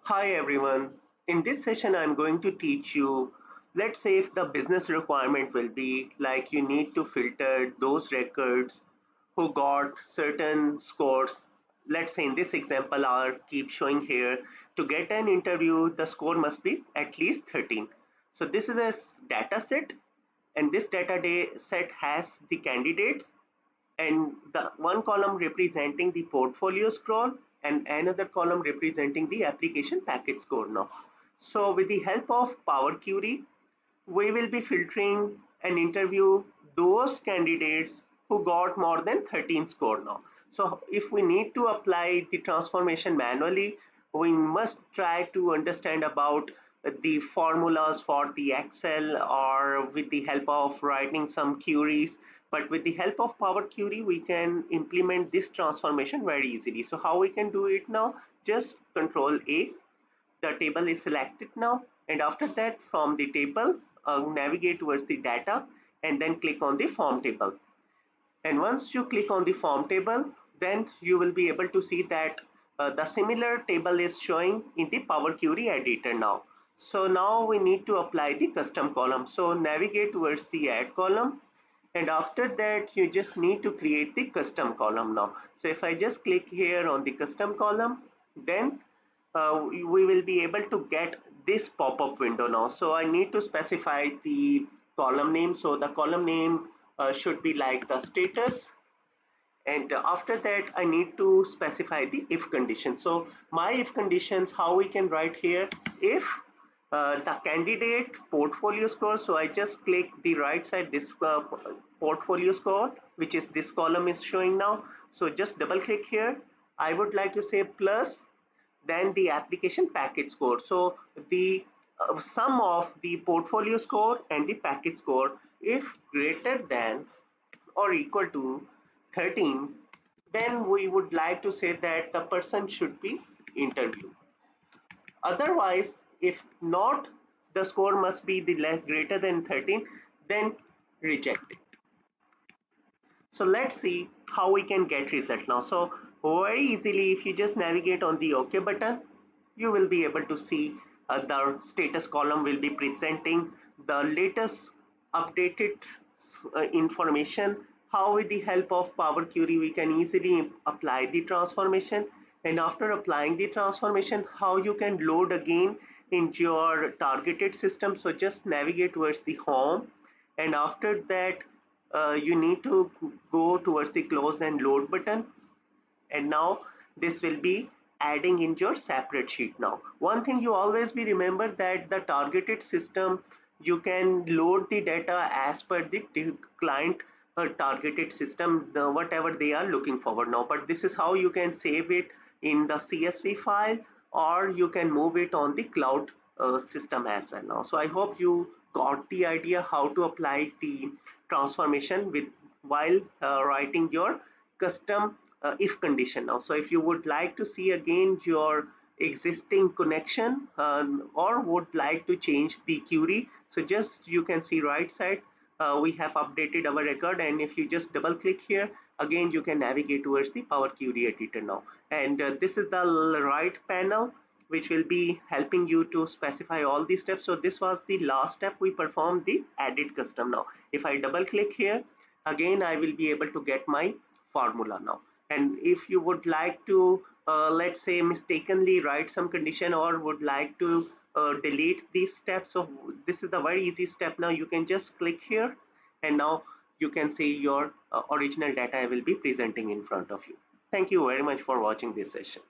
Hi everyone. In this session, I'm going to teach you, let's say if the business requirement will be like you need to filter those records who got certain scores. Let's say in this example, I'll keep showing here. To get an interview, the score must be at least 13. So this is a data set, and this data set has the candidates and the one column representing the portfolio score and another column representing the application package score now. So with the help of Power Query, we will be filtering and interview those candidates who got more than 13 score now. So if we need to apply the transformation manually, we must try to understand about the formulas for the Excel or with the help of writing some queries. But with the help of Power Query, we can implement this transformation very easily. So how we can do it now? Just Control A, the table is selected now, and after that from the table navigate towards the data and then click on the form table. And once you click on the form table, then you will be able to see that the similar table is showing in the Power Query editor now. So now we need to apply the custom column. So navigate towards the add column, and after that you just need to create the custom column now. So if I just click here on the custom column, then we will be able to get this pop-up window now. So I need to specify the column name. So the column name should be like the status, and after that I need to specify the if condition. So my if conditions, how we can write here, if the candidate portfolio score, so I just click the right side, this portfolio score, which is this column is showing now. So just double click here. I would like to say plus then the application package score. So the sum of the portfolio score and the package score, if greater than or equal to 13, then we would like to say that the person should be interviewed. Otherwise, if not, the score must be the less greater than 13, then reject it. So let's see how we can get result now. So very easily, if you just navigate on the OK button, you will be able to see the status column will be presenting the latest updated information. How with the help of Power Query we can easily apply the transformation, and after applying the transformation, how you can load again into your targeted system. So just navigate towards the home, and after that you need to go towards the close and load button, and now this will be adding in your separate sheet. Now one thing you always be remember that the targeted system, you can load the data as per the client targeted system, whatever they are looking forward now. But this is how you can save it in the CSV file, or you can move it on the cloud system as well now. So I hope you got the idea how to apply the transformation with while writing your custom if condition now. So if you would like to see again your existing connection or would like to change the query, so just you can see right side, we have updated our record, and if you just double click here, again you can navigate towards the Power Query editor now. And this is the right panel which will be helping you to specify all these steps. So this was the last step we performed, the added custom. Now if I double click here, again I will be able to get my formula now. And if you would like to let's say mistakenly write some condition or would like to delete these steps, so this is the very easy step. Now you can just click here, and now you can see your original data will be presenting in front of you. Thank you very much for watching this session.